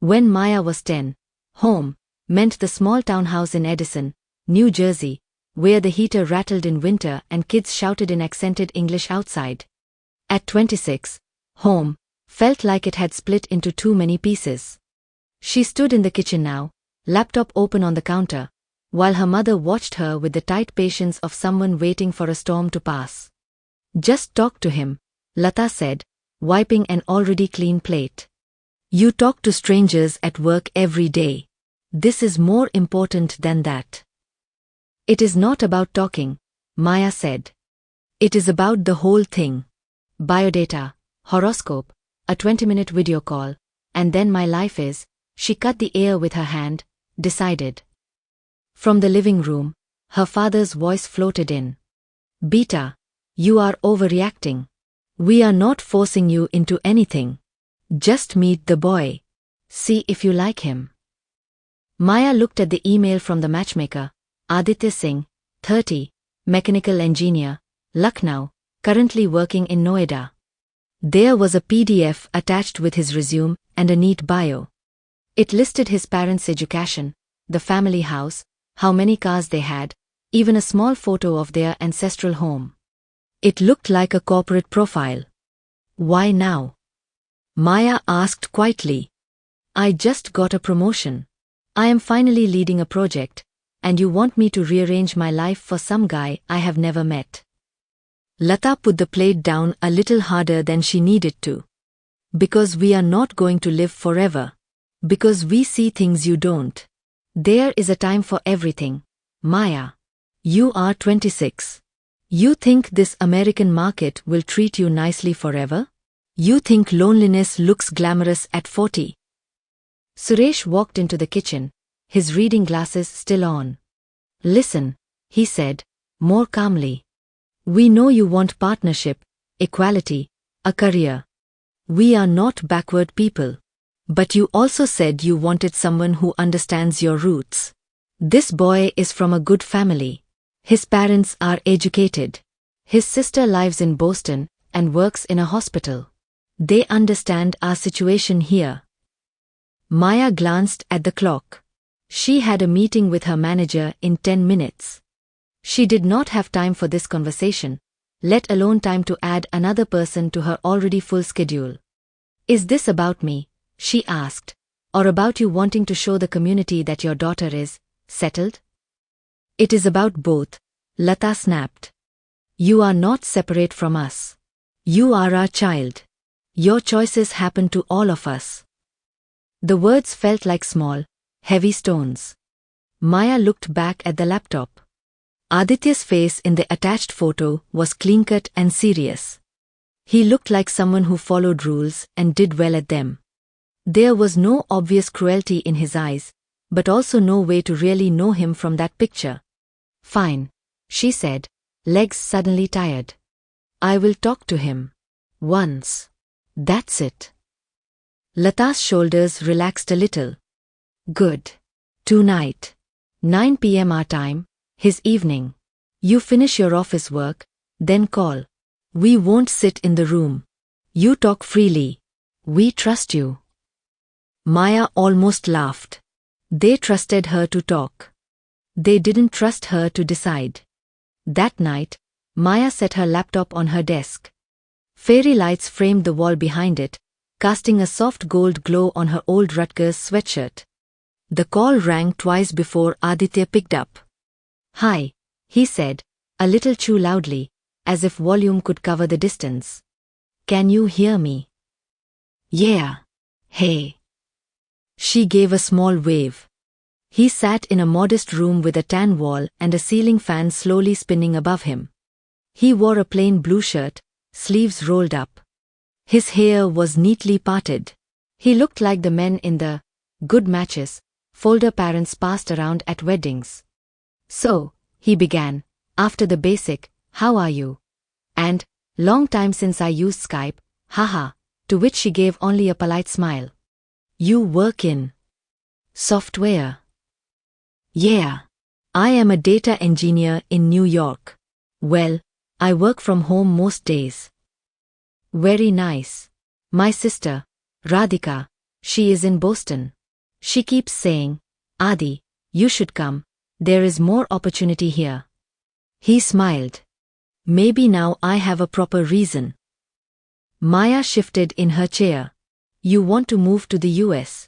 When Maya was 10, home meant the small townhouse in Edison, New Jersey, where the heater rattled in winter and kids shouted in accented English outside. At 26, home felt like it had split into too many pieces. She stood in the kitchen now, laptop open on the counter, while her mother watched her with the tight patience of someone waiting for a storm to pass. "Just talk to him," Lata said, wiping an already clean plate. "You talk to strangers at work every day. This is more important than that." "It is not about talking," Maya said. "It is about the whole thing. Biodata, horoscope, a 20-minute video call, and then my life is," she cut the air with her hand, decided. From the living room, her father's voice floated in. "Beta, you are overreacting. We are not forcing you into anything. Just meet the boy. See if you like him." Maya looked at the email from the matchmaker, Aditya Singh, 30, mechanical engineer, Lucknow, currently working in Noida. There was a PDF attached with his resume and a neat bio. It listed his parents' education, the family house, how many cars they had, even a small photo of their ancestral home. It looked like a corporate profile. "Why now?" Maya asked quietly. "I just got a promotion. I am finally leading a project, and you want me to rearrange my life for some guy I have never met." Lata put the plate down a little harder than she needed to. "Because we are not going to live forever. Because we see things you don't. There is a time for everything, Maya. You are 26. You think this American market will treat you nicely forever? You think loneliness looks glamorous at 40. Suresh walked into the kitchen, his reading glasses still on. "Listen," he said, more calmly. "We know you want partnership, equality, a career. We are not backward people. But you also said you wanted someone who understands your roots. This boy is from a good family. His parents are educated. His sister lives in Boston and works in a hospital. They understand our situation here." Maya glanced at the clock. She had a meeting with her manager in 10 minutes. She did not have time for this conversation, let alone time to add another person to her already full schedule. "Is this about me?" she asked, "or about you wanting to show the community that your daughter is settled?" "It is about both," Lata snapped. "You are not separate from us. You are our child. Your choices happen to all of us." The words felt like small, heavy stones. Maya looked back at the laptop. Aditya's face in the attached photo was clean-cut and serious. He looked like someone who followed rules and did well at them. There was no obvious cruelty in his eyes, but also no way to really know him from that picture. "Fine," she said, legs suddenly tired. "I will talk to him. Once. That's it." Lata's shoulders relaxed a little. "Good. Tonight. 9 p.m. our time, his evening. You finish your office work, then call. We won't sit in the room. You talk freely. We trust you." Maya almost laughed. They trusted her to talk. They didn't trust her to decide. That night, Maya set her laptop on her desk. Fairy lights framed the wall behind it, casting a soft gold glow on her old Rutgers sweatshirt. The call rang twice before Aditya picked up. "Hi," he said, a little too loudly, as if volume could cover the distance. "Can you hear me?" "Yeah. Hey." She gave a small wave. He sat in a modest room with a tan wall and a ceiling fan slowly spinning above him. He wore a plain blue shirt, sleeves rolled up. His hair was neatly parted. He looked like the men in the good matches folder parents passed around at weddings. "So," he began, after the basic, "How are you?" and "Long time since I used Skype, haha," to which she gave only a polite smile. "You work in software?" "Yeah. I am a data engineer in New York. Well, I work from home most days." "Very nice. My sister, Radhika, She is in Boston. She keeps saying, Adi, you should come. There is more opportunity here. He smiled. Maybe now I have a proper reason. Maya shifted in her chair. You want to move to the US?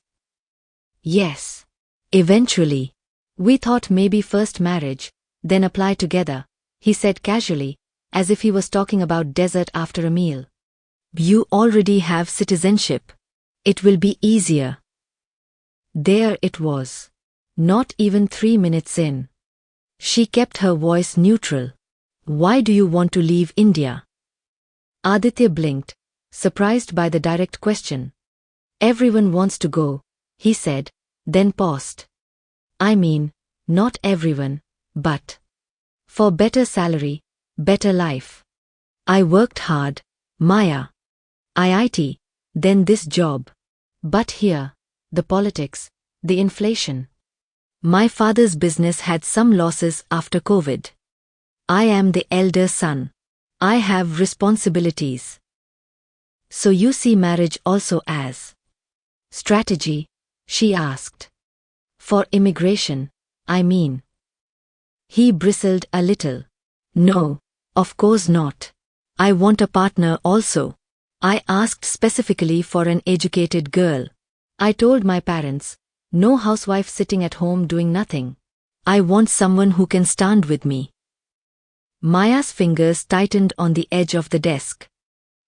Yes. Eventually. We thought maybe first marriage, then apply together, he said casually, as if he was talking about dessert after a meal. You already have citizenship. It will be easier. There it was. Not even 3 minutes in. She kept her voice neutral. Why do you want to leave India? Aditya blinked, surprised by the direct question. Everyone wants to go, he said, then paused. I mean, not everyone, but for better salary, better life. I worked hard, Maya. IIT, then this job. But here, the politics, the inflation. My father's business had some losses after COVID. I am the elder son. I have responsibilities. So you see marriage also as strategy, she asked. For immigration, I mean. He bristled a little. No, of course not. I want a partner also. I asked specifically for an educated girl. I told my parents, no housewife sitting at home doing nothing. I want someone who can stand with me. Maya's fingers tightened on the edge of the desk.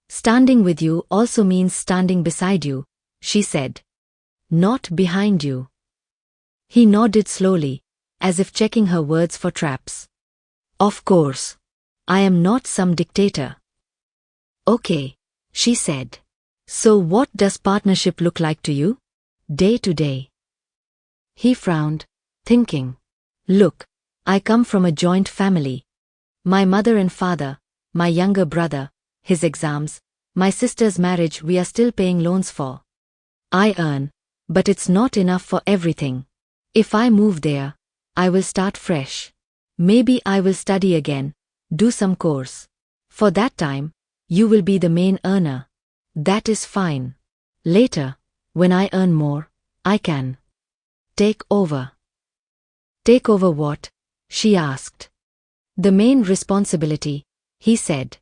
Standing with you also means standing beside you, she said. Not behind you. He nodded slowly, as if checking her words for traps. Of course. I am not some dictator. Okay, she said. So what does partnership look like to you? Day to day. He frowned, thinking. Look, I come from a joint family. My mother and father, my younger brother, his exams, my sister's marriage we are still paying loans for. I earn, but it's not enough for everything. If I move there, I will start fresh. Maybe I will study again, do some course. For that time, you will be the main earner. That is fine. Later, when I earn more, I can take over. Take over what? She asked. The main responsibility, he said.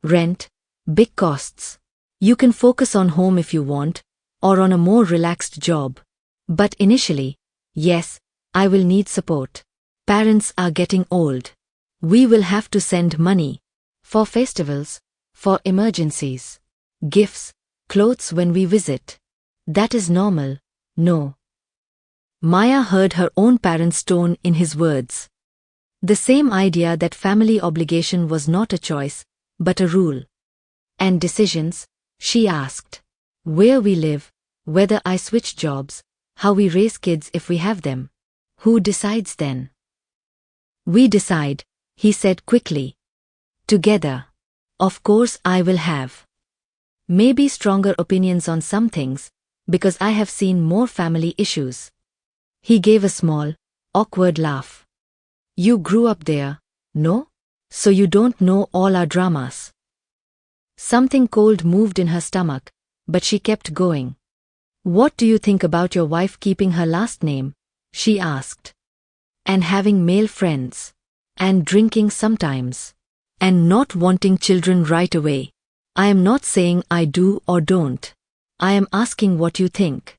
Rent, big costs. You can focus on home if you want, or on a more relaxed job. But initially, yes, I will need support. Parents are getting old. We will have to send money. For festivals, for emergencies. Gifts, clothes when we visit. That is normal, no. Maya heard her own parents' tone in his words. The same idea that family obligation was not a choice, but a rule. And decisions, she asked. Where we live, whether I switch jobs, how we raise kids if we have them. Who decides then? We decide, he said quickly. Together. Of course I will have. Maybe stronger opinions on some things, because I have seen more family issues. He gave a small, awkward laugh. You grew up there, no? So you don't know all our dramas. Something cold moved in her stomach, but she kept going. What do you think about your wife keeping her last name? She asked. And having male friends. And drinking sometimes. And not wanting children right away. I am not saying I do or don't. I am asking what you think.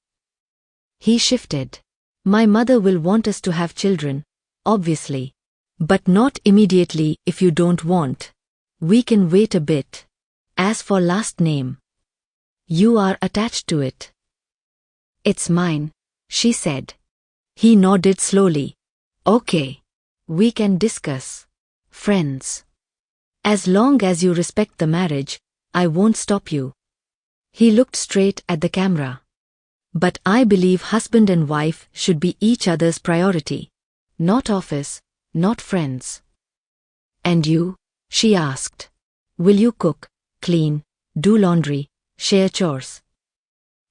He shifted. My mother will want us to have children, obviously. But not immediately if you don't want. We can wait a bit. As for last name. You are attached to it. It's mine, she said. He nodded slowly. Okay. We can discuss. Friends. As long as you respect the marriage, I won't stop you. He looked straight at the camera. But I believe husband and wife should be each other's priority. Not office, not friends. And you? She asked. Will you cook, clean, do laundry, share chores?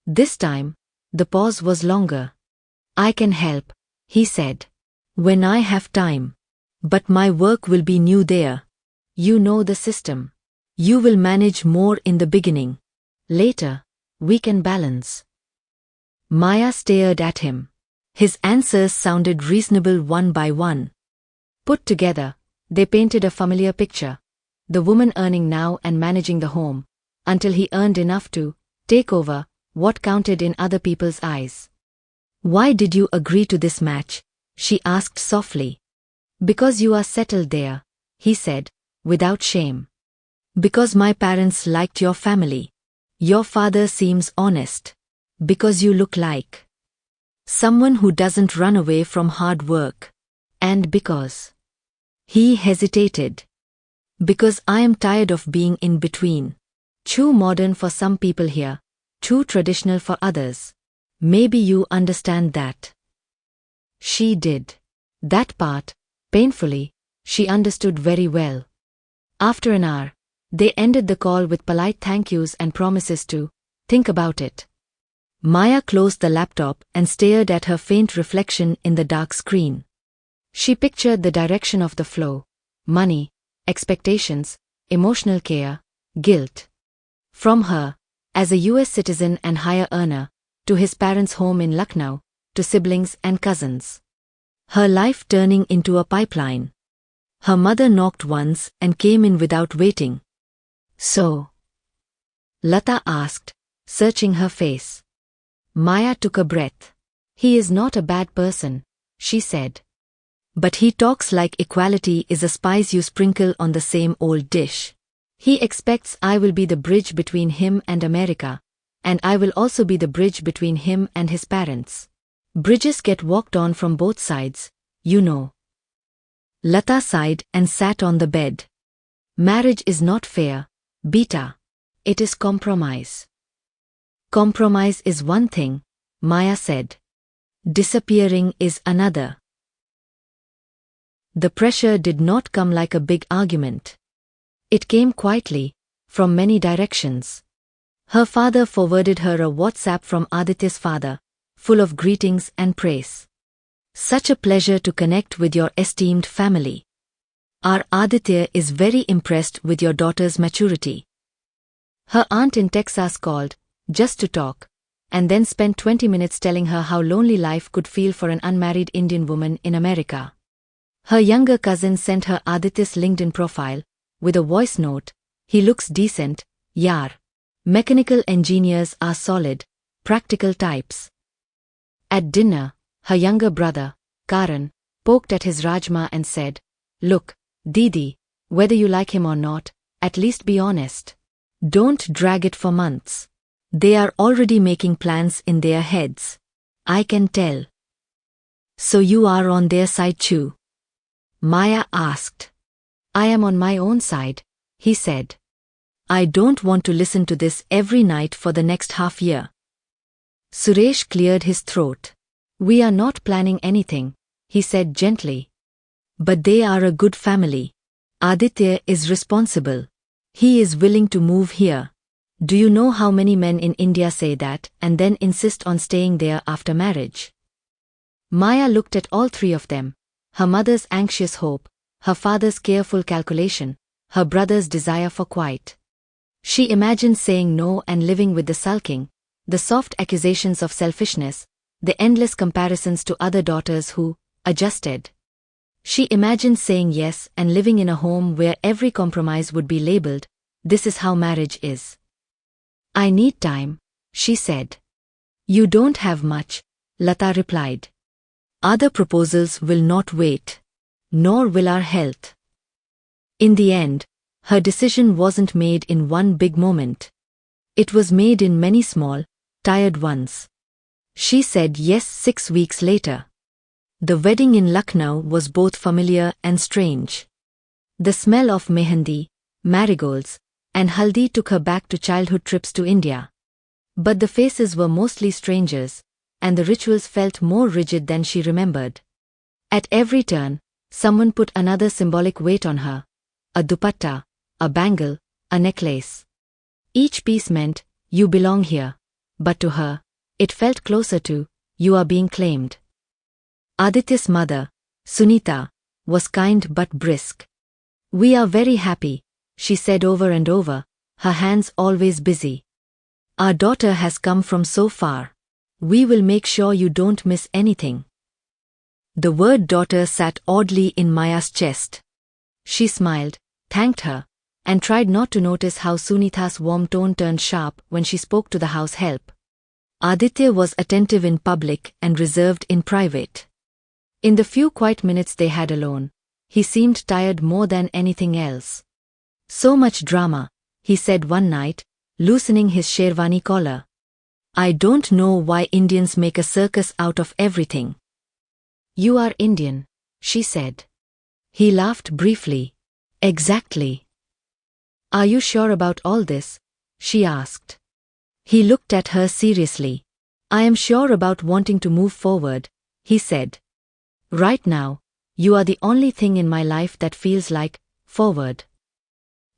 This time, the pause was longer. I can help, he said. When I have time. But my work will be new there. You know the system. You will manage more in the beginning. Later, we can balance. Maya stared at him. His answers sounded reasonable one by one. Put together, they painted a familiar picture. The woman earning now and managing the home, until he earned enough to take over what counted in other people's eyes. "Why did you agree to this match?" she asked softly. "Because you are settled there," he said, without shame. "Because my parents liked your family. Your father seems honest. Because you look like someone who doesn't run away from hard work. And because—" he hesitated. "Because I am tired of being in between. Too modern for some people here, too traditional for others. Maybe you understand that." She did. That part, painfully, she understood very well. After an hour, they ended the call with polite thank yous and promises to think about it. Maya closed the laptop and stared at her faint reflection in the dark screen. She pictured the direction of the flow: money, expectations, emotional care, guilt. From her, as a US citizen and higher earner, to his parents' home in Lucknow, to siblings and cousins. Her life turning into a pipeline. Her mother knocked once and came in without waiting. "So?" Lata asked, searching her face. Maya took a breath. "He is not a bad person," she said. "But he talks like equality is a spice you sprinkle on the same old dish. He expects I will be the bridge between him and America, and I will also be the bridge between him and his parents. Bridges get walked on from both sides, you know." Lata sighed and sat on the bed. "Marriage is not fair, Beta. It is compromise." "Compromise is one thing," Maya said. "Disappearing is another." The pressure did not come like a big argument. It came quietly, from many directions. Her father forwarded her a WhatsApp from Aditya's father, full of greetings and praise. "Such a pleasure to connect with your esteemed family. Our Aditya is very impressed with your daughter's maturity." Her aunt in Texas called, just to talk, and then spent 20 minutes telling her how lonely life could feel for an unmarried Indian woman in America. Her younger cousin sent her Aditya's LinkedIn profile, with a voice note: "He looks decent, yaar. Mechanical engineers are solid, practical types." At dinner, her younger brother, Karan, poked at his Rajma and said, "Look, Didi, whether you like him or not, at least be honest. Don't drag it for months. They are already making plans in their heads. I can tell." "So you are on their side too?" Maya asked. "I am on my own side," he said. "I don't want to listen to this every night for the next half year." Suresh cleared his throat. "We are not planning anything," he said gently. "But they are a good family. Aditya is responsible. He is willing to move here. Do you know how many men in India say that and then insist on staying there after marriage?" Maya looked at all three of them: her mother's anxious hope, her father's careful calculation, her brother's desire for quiet. She imagined saying no and living with the sulking, the soft accusations of selfishness, the endless comparisons to other daughters who adjusted. She imagined saying yes and living in a home where every compromise would be labeled, "This is how marriage is." "I need time," she said. "You don't have much," Lata replied. "Other proposals will not wait. Nor will our health." In the end, her decision wasn't made in one big moment. It was made in many small, tired ones. She said yes 6 weeks later. The wedding in Lucknow was both familiar and strange. The smell of mehendi, marigolds, and haldi took her back to childhood trips to India. But the faces were mostly strangers, and the rituals felt more rigid than she remembered. At every turn, someone put another symbolic weight on her: a dupatta, a bangle, a necklace. Each piece meant, "You belong here," but to her, it felt closer to, "You are being claimed." Aditya's mother, Sunita, was kind but brisk. "We are very happy," she said over and over, her hands always busy. "Our daughter has come from so far. We will make sure you don't miss anything. The word daughter sat oddly in Maya's chest. She smiled, thanked her, and tried not to notice how Sunitha's warm tone turned sharp when she spoke to the house help. Aditya was attentive in public and reserved in private. In the few quiet minutes they had alone, he seemed tired more than anything else. So much drama, he said one night, loosening his sherwani collar. I don't know why Indians make a circus out of everything. You are Indian, she said. He laughed briefly. Exactly. Are you sure about all this? She asked. He looked at her seriously. I am sure about wanting to move forward, he said. Right now, you are the only thing in my life that feels like forward.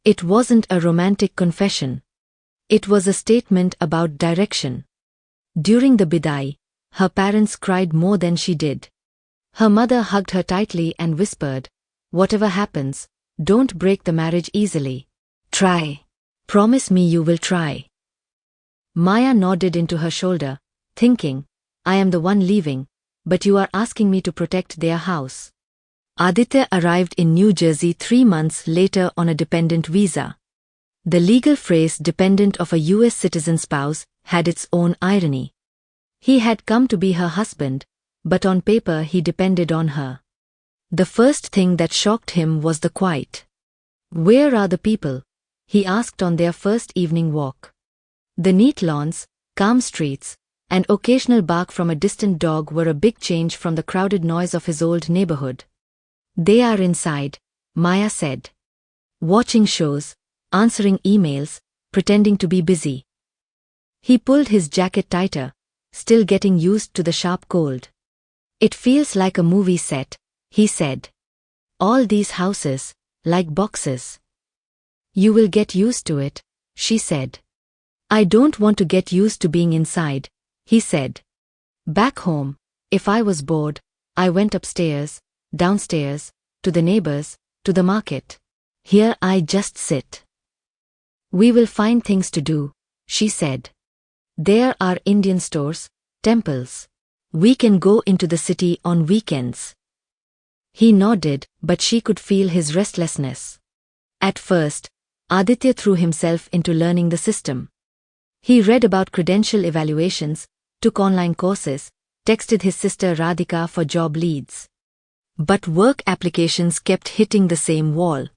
It wasn't a romantic confession. It was a statement about direction. During the bidai, her parents cried more than she did. Her mother hugged her tightly and whispered, whatever happens, don't break the marriage easily. Try. Promise me you will try. Maya nodded into her shoulder, thinking, I am the one leaving, but you are asking me to protect their house. Aditya arrived in New Jersey 3 months later on a dependent visa. The legal phrase dependent of a US citizen spouse had its own irony. He had come to be her husband, but on paper he depended on her. The first thing that shocked him was the quiet. Where are the people? He asked on their first evening walk. The neat lawns, calm streets, and occasional bark from a distant dog were a big change from the crowded noise of his old neighborhood. They are inside, Maya said. Watching shows, answering emails, pretending to be busy. He pulled his jacket tighter, still getting used to the sharp cold. It feels like a movie set, he said. All these houses, like boxes. You will get used to it, she said. I don't want to get used to being inside, he said. Back home, if I was bored, I went upstairs, downstairs, to the neighbors, to the market. Here I just sit. We will find things to do, she said. There are Indian stores, temples. We can go into the city on weekends. He nodded, but she could feel his restlessness. At first, Aditya threw himself into learning the system. He read about credential evaluations, took online courses, texted his sister Radhika for job leads. But work applications kept hitting the same wall.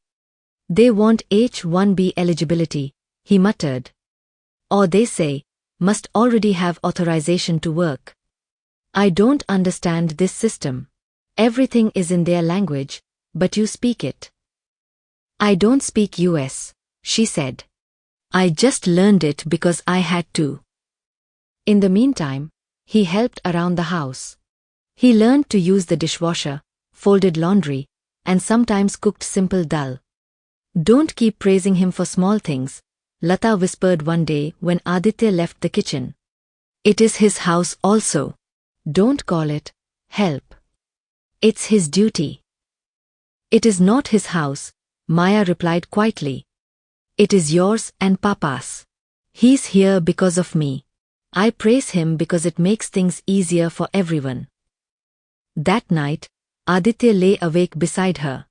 They want H-1B eligibility, he muttered. Or they say, must already have authorization to work. I don't understand this system. Everything is in their language, but you speak it. I don't speak US, she said. I just learned it because I had to. In the meantime, he helped around the house. He learned to use the dishwasher, folded laundry, and sometimes cooked simple dal. Don't keep praising him for small things, Lata whispered one day when Aditya left the kitchen. It is his house also. Don't call it help. It's his duty. It is not his house, Maya replied quietly. It is yours and Papa's. He's here because of me. I praise him because it makes things easier for everyone. That night, Aditya lay awake beside her.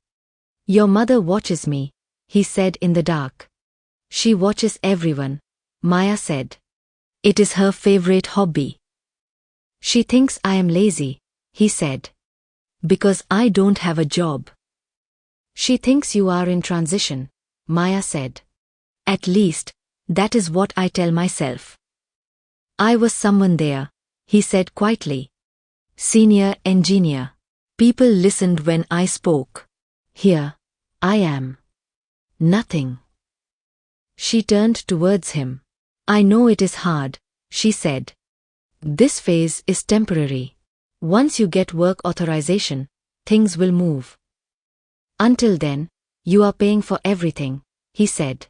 Your mother watches me, he said in the dark. She watches everyone, Maya said. It is her favorite hobby. She thinks I am lazy, he said. Because I don't have a job. She thinks you are in transition, Maya said. At least, that is what I tell myself. I was someone there, he said quietly. Senior engineer. People listened when I spoke. Here, I am. Nothing. She turned towards him. I know it is hard, she said. This phase is temporary. Once you get work authorization, things will move. Until then, you are paying for everything, he said.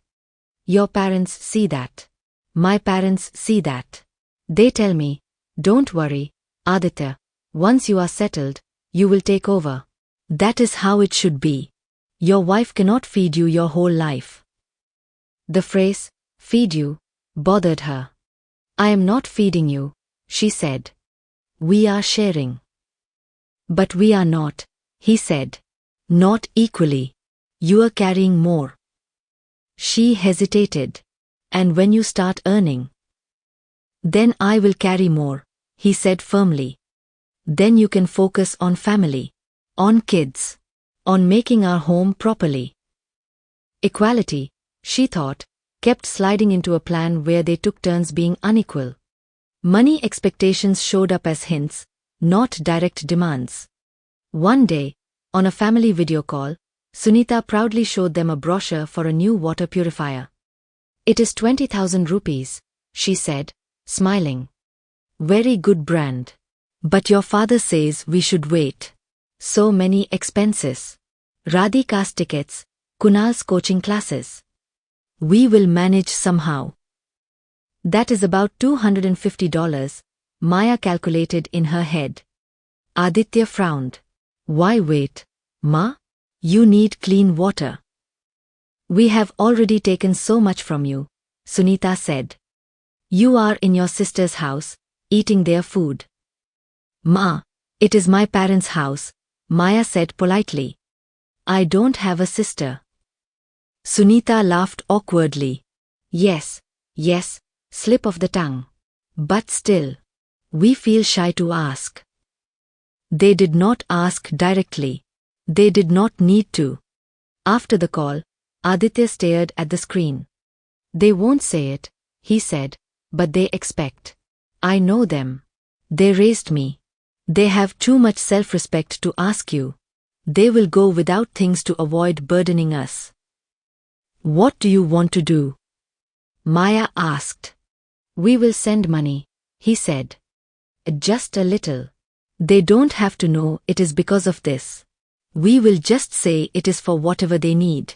Your parents see that. My parents see that. They tell me, don't worry, Aditya, once you are settled, you will take over. That is how it should be. Your wife cannot feed you your whole life. The phrase, feed you, bothered her. I am not feeding you, she said. We are sharing. But we are not, he said. Not equally. You are carrying more. She hesitated. And when you start earning? Then I will carry more, he said firmly. Then you can focus on family, on kids, on making our home properly. Equality, she thought, kept sliding into a plan where they took turns being unequal. Money expectations showed up as hints, not direct demands. One day, on a family video call, Sunita proudly showed them a brochure for a new water purifier. It is 20,000 rupees, she said, smiling. Very good brand. But your father says we should wait. So many expenses. Radhika's tickets, Kunal's coaching classes. We will manage somehow. That is about $250, Maya calculated in her head. Aditya frowned. Why wait, Ma? You need clean water. We have already taken so much from you, Sunita said. You are in your sister's house, eating their food. Ma, it is my parents' house, Maya said politely. I don't have a sister. Sunita laughed awkwardly. Yes, slip of the tongue. But still. We feel shy to ask. They did not ask directly. They did not need to. After the call, Aditya stared at the screen. They won't say it, he said, but they expect. I know them. They raised me. They have too much self-respect to ask you. They will go without things to avoid burdening us. What do you want to do? Maya asked. We will send money, he said. Just a little. They don't have to know it is because of this. We will just say it is for whatever they need.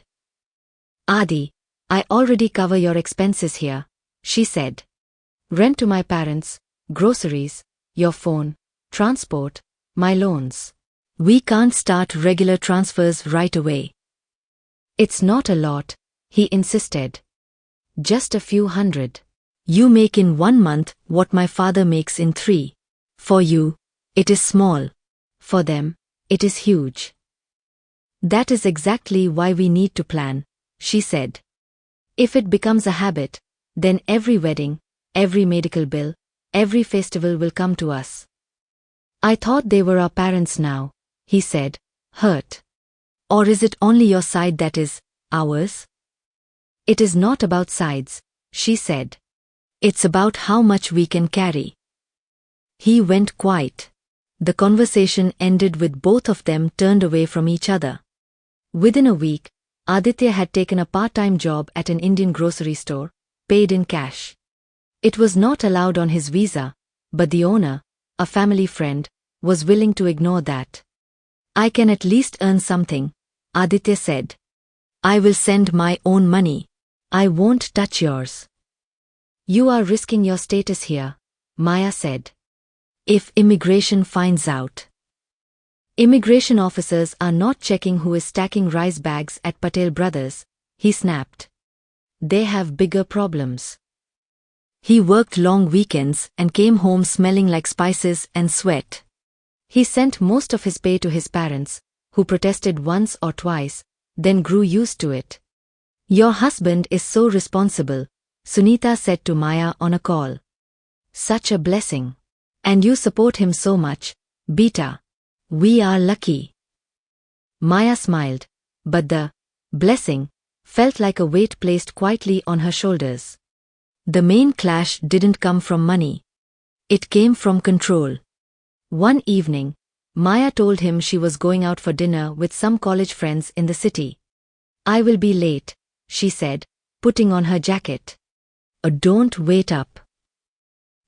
Adi, I already cover your expenses here, she said. Rent to my parents, groceries, your phone, transport, my loans. We can't start regular transfers right away. It's not a lot, he insisted. Just a few hundred. You make in 1 month what my father makes in 3. For you, it is small. For them, it is huge. That is exactly why we need to plan, she said. If it becomes a habit, then every wedding, every medical bill, every festival will come to us. I thought they were our parents now, he said, hurt. Or is it only your side that is ours? It is not about sides, she said. It's about how much we can carry. He went quiet. The conversation ended with both of them turned away from each other. Within a week, Aditya had taken a part-time job at an Indian grocery store, paid in cash. It was not allowed on his visa, but the owner, a family friend, was willing to ignore that. I can at least earn something, Aditya said. I will send my own money. I won't touch yours. You are risking your status here, Maya said. If immigration finds out. Immigration officers are not checking who is stacking rice bags at Patel Brothers, he snapped. They have bigger problems. He worked long weekends and came home smelling like spices and sweat. He sent most of his pay to his parents, who protested once or twice, then grew used to it. Your husband is so responsible, Sunita said to Maya on a call. Such a blessing. And you support him so much, Beta. We are lucky. Maya smiled, but the blessing felt like a weight placed quietly on her shoulders. The main clash didn't come from money. It came from control. One evening, Maya told him she was going out for dinner with some college friends in the city. I will be late, she said, putting on her jacket. Don't wait up.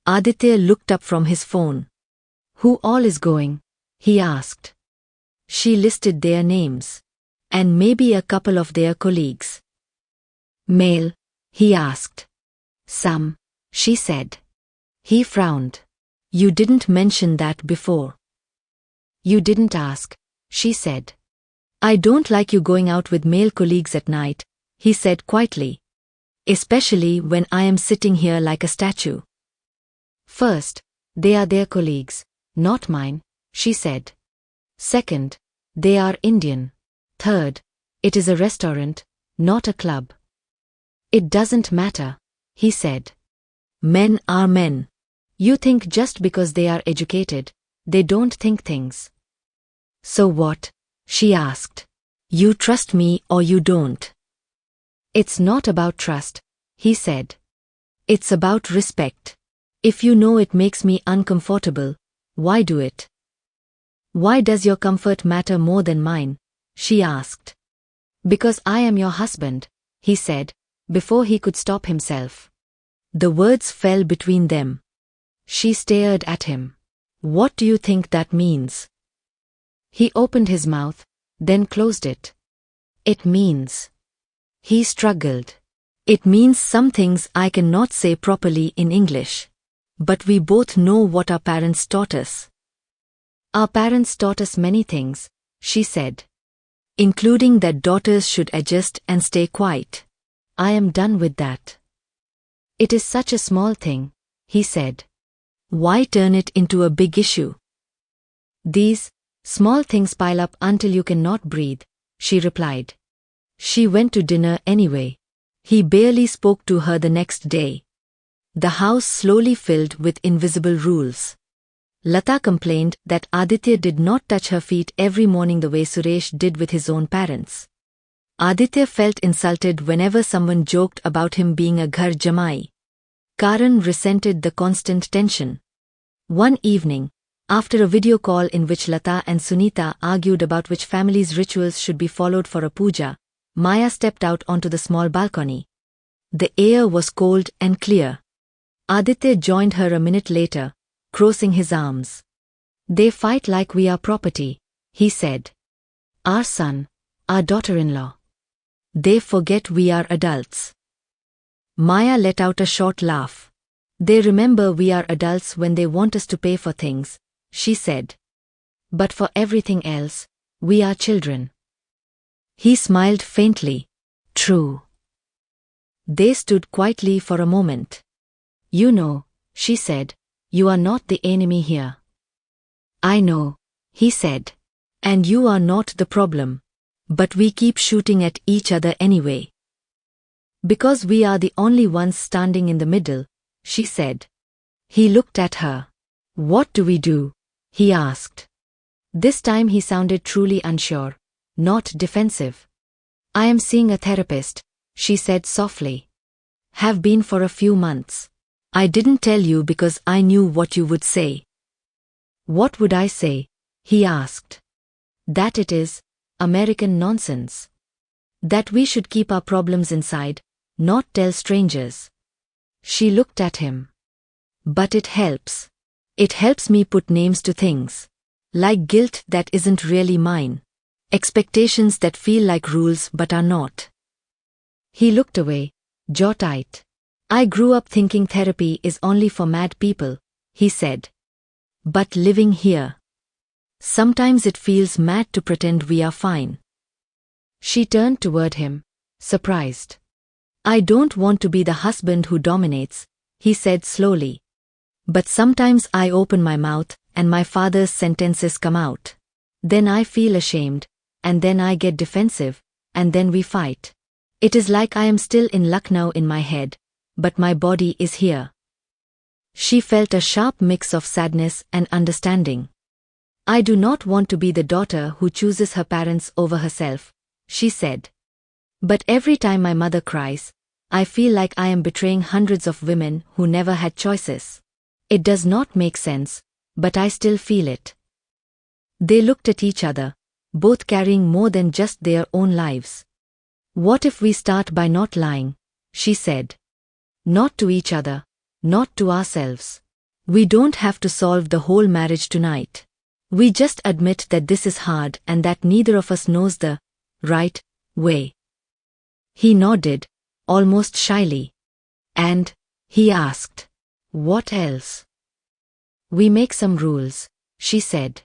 Aditya looked up from his phone. Who all is going? He asked. She listed their names. And maybe a couple of their colleagues. Male? He asked. Some, she said. He frowned. You didn't mention that before. You didn't ask, she said. I don't like you going out with male colleagues at night, he said quietly. Especially when I am sitting here like a statue. First, They are their colleagues, not mine, she said. Second, they are Indian. Third, it is a restaurant, not a club. It doesn't matter, he said. Men are men. You think just because they are educated, they don't think things. So what? She asked. You trust me or you don't. It's not about trust, he said. It's about respect. If you know it makes me uncomfortable, why do it? Why does your comfort matter more than mine? She asked. Because I am your husband, he said, before he could stop himself. The words fell between them. She stared at him. What do you think that means? He opened his mouth, then closed it. It means. He struggled. It means some things I cannot say properly in English. But we both know what our parents taught us. Our parents taught us many things, she said. Including that daughters should adjust and stay quiet. I am done with that. It is such a small thing, he said. Why turn it into a big issue? These small things pile up until you cannot breathe, she replied. She went to dinner anyway. He barely spoke to her the next day. The house slowly filled with invisible rules. Lata complained that Aditya did not touch her feet every morning the way Suresh did with his own parents. Aditya felt insulted whenever someone joked about him being a ghar jamai. Karan resented the constant tension. One evening, after a video call in which Lata and Sunita argued about which family's rituals should be followed for a puja, Maya stepped out onto the small balcony. The air was cold and clear. Aditya joined her a minute later, crossing his arms. They fight like we are property, he said. Our son, our daughter-in-law. They forget we are adults. Maya let out a short laugh. They remember we are adults when they want us to pay for things, she said. But for everything else, we are children. He smiled faintly. True. They stood quietly for a moment. You know, she said, you are not the enemy here. I know, he said. And you are not the problem. But we keep shooting at each other anyway. Because we are the only ones standing in the middle, she said. He looked at her. What do we do? He asked. This time he sounded truly unsure, not defensive. I am seeing a therapist, she said softly. Have been for a few months. I didn't tell you because I knew what you would say. What would I say? He asked. That it is American nonsense. That we should keep our problems inside, not tell strangers. She looked at him. But it helps. It helps me put names to things. Like guilt that isn't really mine. Expectations that feel like rules but are not. He looked away, jaw tight. I grew up thinking therapy is only for mad people, he said. But living here. Sometimes it feels mad to pretend we are fine. She turned toward him, surprised. I don't want to be the husband who dominates, he said slowly. But sometimes I open my mouth and my father's sentences come out. Then I feel ashamed, and then I get defensive, and then we fight. It is like I am still in Lucknow in my head, but my body is here. She felt a sharp mix of sadness and understanding. I do not want to be the daughter who chooses her parents over herself, she said. But every time my mother cries, I feel like I am betraying hundreds of women who never had choices. It does not make sense, but I still feel it. They looked at each other, both carrying more than just their own lives. What if we start by not lying? She said. Not to each other, not to ourselves. We don't have to solve the whole marriage tonight. We just admit that this is hard and that neither of us knows the right way. He nodded, almost shyly. And, he asked, what else? We make some rules, she said.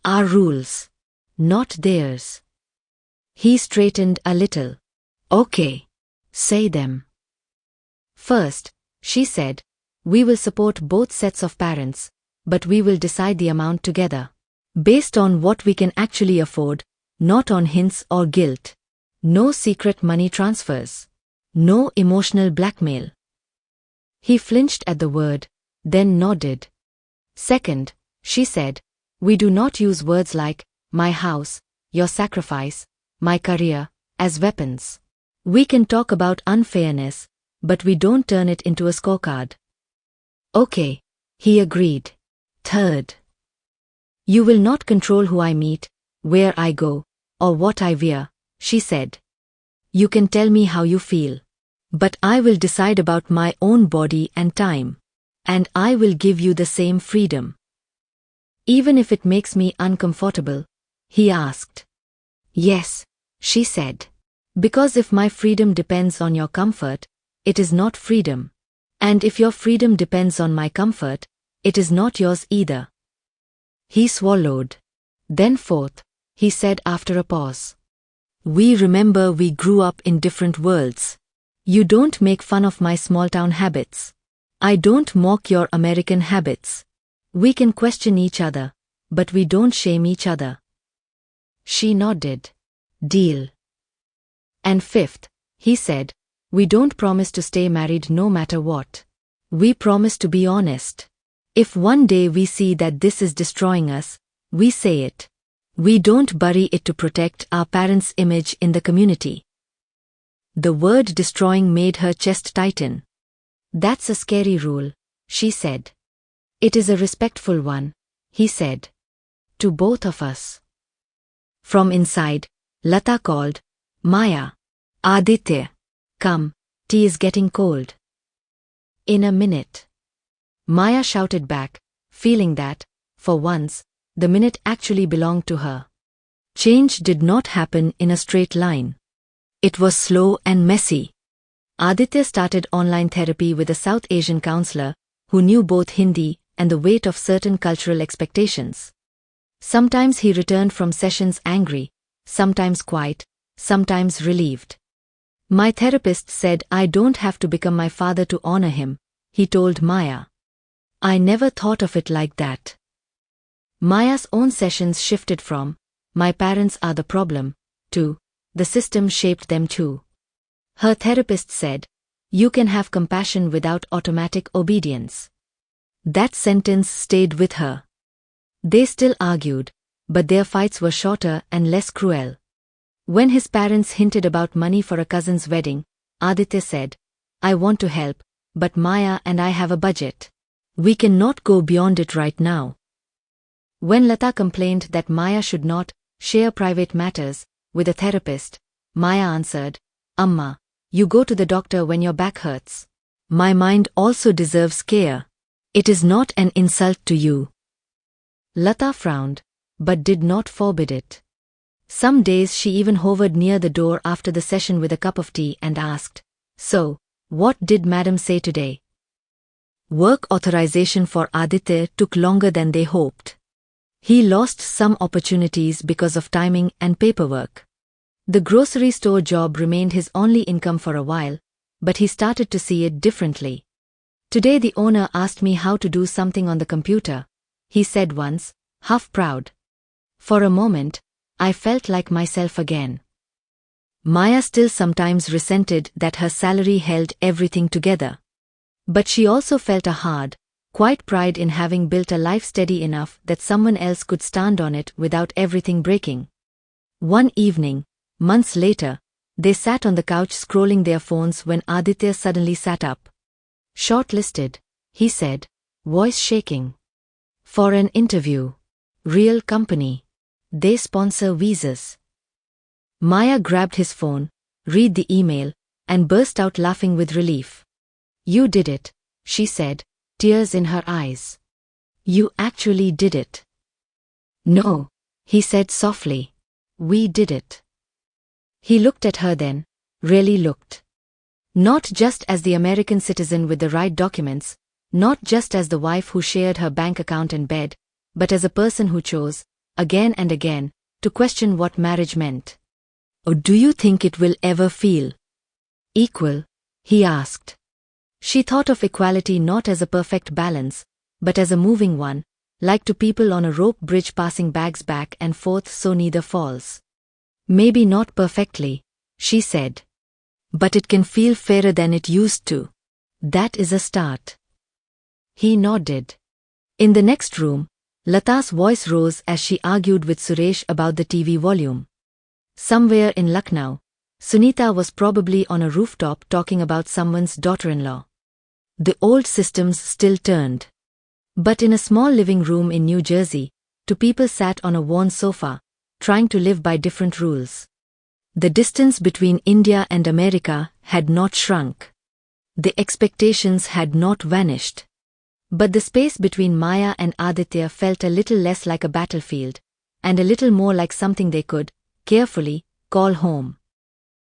Our rules, not theirs. He straightened a little. Okay, say them. First, she said, We will support both sets of parents, but we will decide the amount together. Based on what we can actually afford, not on hints or guilt. No secret money transfers. No emotional blackmail. He flinched at the word, then nodded. Second, she said, we do not use words like, my house, your sacrifice, my career, as weapons. We can talk about unfairness, but we don't turn it into a scorecard. Okay, he agreed. Third, you will not control who I meet, where I go, or what I wear, she said. You can tell me how you feel. But I will decide about my own body and time. And I will give you the same freedom. Even if it makes me uncomfortable, he asked. Yes, she said. Because if my freedom depends on your comfort, it is not freedom. And if your freedom depends on my comfort, it is not yours either. He swallowed. Then fourth, he said after a pause. We remember we grew up in different worlds. You don't make fun of my small-town habits. I don't mock your American habits. We can question each other, but we don't shame each other. She nodded. Deal. And fifth, he said, we don't promise to stay married no matter what. We promise to be honest. If one day we see that this is destroying us, we say it. We don't bury it to protect our parents' image in the community. The word destroying made her chest tighten. That's a scary rule, she said. It is a respectful one, he said. To both of us. From inside, Lata called, Maya. Aditya. Come, tea is getting cold. In a minute. Maya shouted back, feeling that, for once, the minute actually belonged to her. Change did not happen in a straight line. It was slow and messy. Aditya started online therapy with a South Asian counselor who knew both Hindi and the weight of certain cultural expectations. Sometimes he returned from sessions angry, sometimes quiet, sometimes relieved. My therapist said I don't have to become my father to honor him, he told Maya. I never thought of it like that. Maya's own sessions shifted from, my parents are the problem, to, the system shaped them too. Her therapist said, you can have compassion without automatic obedience. That sentence stayed with her. They still argued, but their fights were shorter and less cruel. When his parents hinted about money for a cousin's wedding, Aditya said, I want to help, but Maya and I have a budget. We cannot go beyond it right now. When Lata complained that Maya should not share private matters with a therapist, Maya answered, Amma, you go to the doctor when your back hurts. My mind also deserves care. It is not an insult to you. Lata frowned, but did not forbid it. Some days she even hovered near the door after the session with a cup of tea and asked, so, what did Madam say today? Work authorization for Aditya took longer than they hoped. He lost some opportunities because of timing and paperwork. The grocery store job remained his only income for a while, but he started to see it differently. Today the owner asked me how to do something on the computer, he said once, half proud. For a moment, I felt like myself again. Maya still sometimes resented that her salary held everything together. But she also felt a hard, quiet pride in having built a life steady enough that someone else could stand on it without everything breaking. One evening, months later, they sat on the couch scrolling their phones when Aditya suddenly sat up. Shortlisted, he said, voice shaking. For an interview. Real company. They sponsor visas. Maya grabbed his phone, read the email, and burst out laughing with relief. You did it, she said, tears in her eyes. You actually did it. No, he said softly. We did it. He looked at her then, really looked. Not just as the American citizen with the right documents, not just as the wife who shared her bank account and bed, but as a person who chose, again and again, to question what marriage meant. Or do you think it will ever feel equal? He asked. She thought of equality not as a perfect balance, but as a moving one, like two people on a rope bridge passing bags back and forth so neither falls. Maybe not perfectly, she said. But it can feel fairer than it used to. That is a start. He nodded. In the next room, Lata's voice rose as she argued with Suresh about the TV volume. Somewhere in Lucknow, Sunita was probably on a rooftop talking about someone's daughter-in-law. The old systems still turned. But in a small living room in New Jersey, two people sat on a worn sofa, trying to live by different rules. The distance between India and America had not shrunk. The expectations had not vanished. But the space between Maya and Aditya felt a little less like a battlefield, and a little more like something they could, carefully, call home.